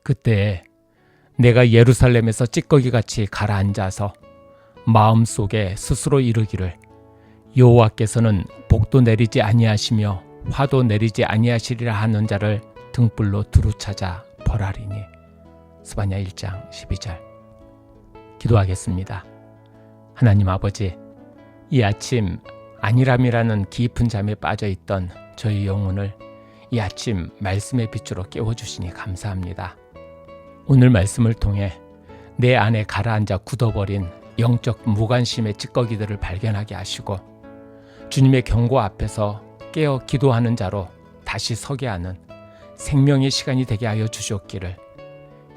그때 내가 예루살렘에서 찌꺼기같이 가라앉아서 마음속에 스스로 이르기를 여호와께서는 복도 내리지 아니하시며 화도 내리지 아니하시리라 하는 자를 등불로 두루 찾아 벌하리니. 스바냐 1장 12절. 기도하겠습니다. 하나님 아버지, 이 아침 안일함이라는 깊은 잠에 빠져있던 저희 영혼을 이 아침 말씀의 빛으로 깨워주시니 감사합니다. 오늘 말씀을 통해 내 안에 가라앉아 굳어버린 영적 무관심의 찌꺼기들을 발견하게 하시고 주님의 경고 앞에서 깨어 기도하는 자로 다시 서게 하는 생명의 시간이 되게 하여 주시옵기를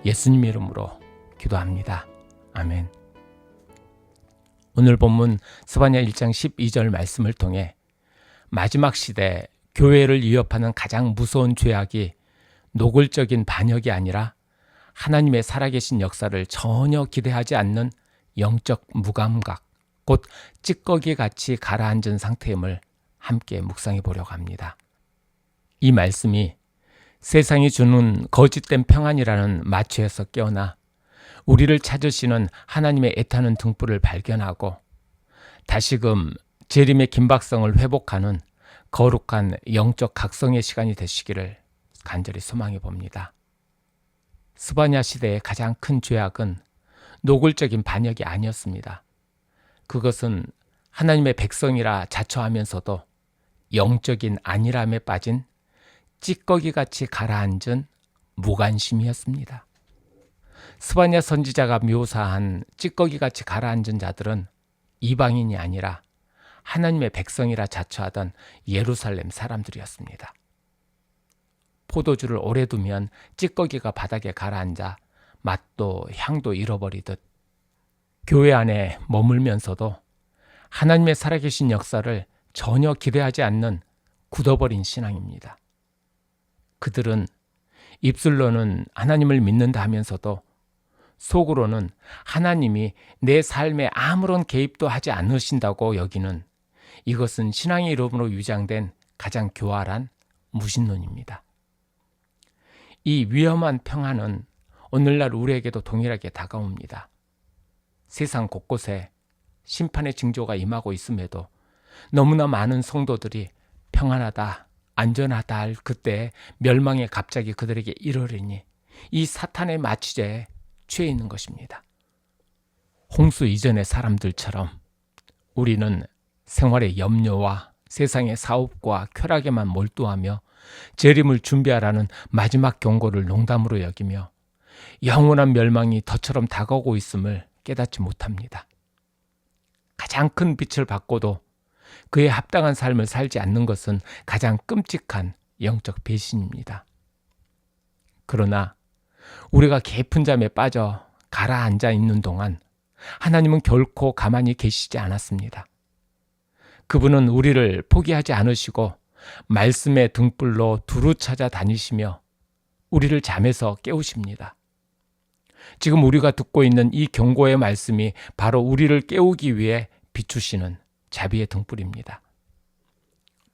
예수님 이름으로 기도합니다. 아멘. 오늘 본문 스바냐 1장 12절 말씀을 통해 마지막 시대 교회를 위협하는 가장 무서운 죄악이 노골적인 반역이 아니라 하나님의 살아계신 역사를 전혀 기대하지 않는 영적 무감각, 곧 찌꺼기같이 가라앉은 상태임을 함께 묵상해 보려고 합니다. 이 말씀이 세상이 주는 거짓된 평안이라는 마취에서 깨어나 우리를 찾으시는 하나님의 애타는 등불을 발견하고 다시금 재림의 긴박성을 회복하는 거룩한 영적 각성의 시간이 되시기를 간절히 소망해 봅니다. 스바냐 시대의 가장 큰 죄악은 노골적인 반역이 아니었습니다. 그것은 하나님의 백성이라 자처하면서도 영적인 안일함에 빠진 찌꺼기같이 가라앉은 무관심이었습니다. 스바냐 선지자가 묘사한 찌꺼기같이 가라앉은 자들은 이방인이 아니라 하나님의 백성이라 자처하던 예루살렘 사람들이었습니다. 포도주를 오래 두면 찌꺼기가 바닥에 가라앉아 맛도 향도 잃어버리듯 교회 안에 머물면서도 하나님의 살아계신 역사를 전혀 기대하지 않는 굳어버린 신앙입니다. 그들은 입술로는 하나님을 믿는다 하면서도 속으로는 하나님이 내 삶에 아무런 개입도 하지 않으신다고 여기는 이것은 신앙의 이름으로 위장된 가장 교활한 무신론입니다. 이 위험한 평안은 오늘날 우리에게도 동일하게 다가옵니다. 세상 곳곳에 심판의 징조가 임하고 있음에도 너무나 많은 성도들이 평안하다, 안전하다 할 그때 멸망에 갑자기 그들에게 이르리니 이 사탄의 마취제에 취해 있는 것입니다. 홍수 이전의 사람들처럼 우리는 생활의 염려와 세상의 사업과 쾌락에만 몰두하며 재림을 준비하라는 마지막 경고를 농담으로 여기며 영원한 멸망이 덫처럼 다가오고 있음을 깨닫지 못합니다. 가장 큰 빛을 받고도 그에 합당한 삶을 살지 않는 것은 가장 끔찍한 영적 배신입니다. 그러나 우리가 깊은 잠에 빠져 가라앉아 있는 동안 하나님은 결코 가만히 계시지 않았습니다. 그분은 우리를 포기하지 않으시고 말씀의 등불로 두루 찾아 다니시며 우리를 잠에서 깨우십니다. 지금 우리가 듣고 있는 이 경고의 말씀이 바로 우리를 깨우기 위해 비추시는 자비의 등불입니다.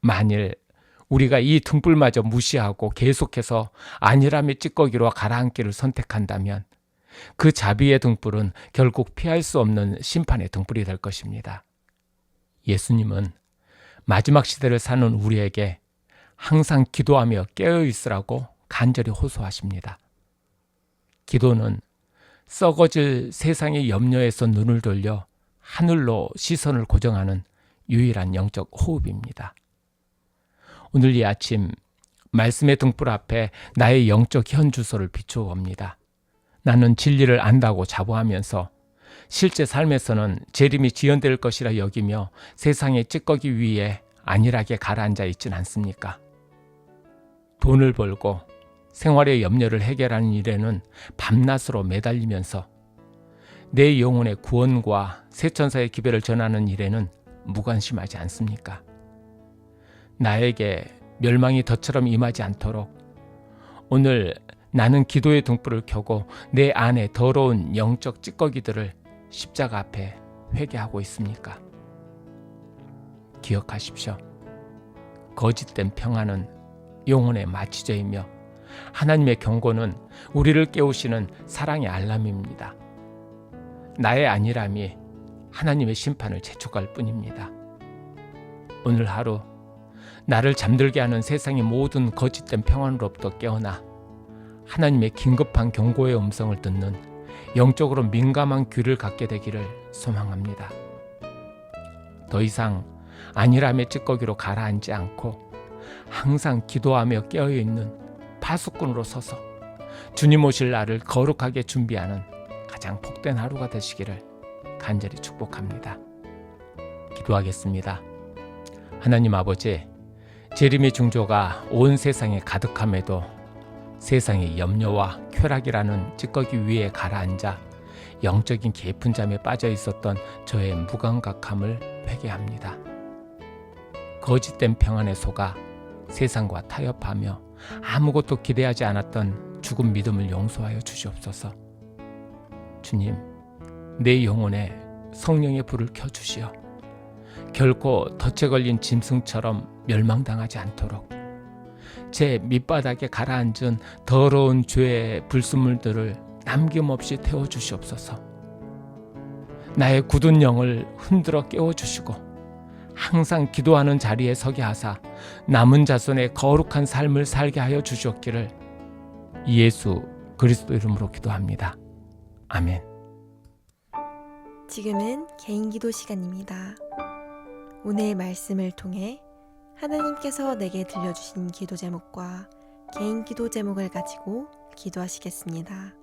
만일 우리가 이 등불마저 무시하고 계속해서 안일함의 찌꺼기로 가라앉기를 선택한다면 그 자비의 등불은 결국 피할 수 없는 심판의 등불이 될 것입니다. 예수님은 마지막 시대를 사는 우리에게 항상 기도하며 깨어 있으라고 간절히 호소하십니다. 기도는 썩어질 세상의 염려에서 눈을 돌려 하늘로 시선을 고정하는 유일한 영적 호흡입니다. 오늘 이 아침 말씀의 등불 앞에 나의 영적 현주소를 비추어 봅니다. 나는 진리를 안다고 자부하면서 실제 삶에서는 재림이 지연될 것이라 여기며 세상의 찌꺼기 위에 안일하게 가라앉아 있진 않습니까? 돈을 벌고 생활의 염려를 해결하는 일에는 밤낮으로 매달리면서 내 영혼의 구원과 새천사의 기별을 전하는 일에는 무관심하지 않습니까? 나에게 멸망이 덫처럼 임하지 않도록 오늘 나는 기도의 등불을 켜고 내 안에 더러운 영적 찌꺼기들을 십자가 앞에 회개하고 있습니까? 기억하십시오. 거짓된 평안은 영혼의 마취제이며 하나님의 경고는 우리를 깨우시는 사랑의 알람입니다. 나의 안일함이 하나님의 심판을 재촉할 뿐입니다. 오늘 하루 나를 잠들게 하는 세상의 모든 거짓된 평안으로부터 깨어나 하나님의 긴급한 경고의 음성을 듣는 영적으로 민감한 귀를 갖게 되기를 소망합니다. 더 이상 안일함의 찌꺼기로 가라앉지 않고 항상 기도하며 깨어있는 파수꾼으로 서서 주님 오실 날을 거룩하게 준비하는 가장 복된 하루가 되시기를 간절히 축복합니다. 기도하겠습니다. 하나님 아버지, 재림의 징조가 온 세상에 가득함에도 세상의 염려와 쾌락이라는 찌꺼기 위에 가라앉아 영적인 깊은 잠에 빠져 있었던 저의 무감각함을 회개합니다. 거짓된 평안에 속아 세상과 타협하며 아무것도 기대하지 않았던 죽은 믿음을 용서하여 주시옵소서. 주님, 내 영혼에 성령의 불을 켜주시어 결코 덫에 걸린 짐승처럼 멸망당하지 않도록 제 밑바닥에 가라앉은 더러운 죄의 불순물들을 남김없이 태워주시옵소서. 나의 굳은 영을 흔들어 깨워주시고 항상 기도하는 자리에 서게 하사 남은 자손의 거룩한 삶을 살게 하여 주셨기를 예수 그리스도 이름으로 기도합니다. 아멘. 지금은 개인기도 시간입니다. 오늘 말씀을 통해 하나님께서 내게 들려주신 기도 제목과 개인기도 제목을 가지고 기도하시겠습니다.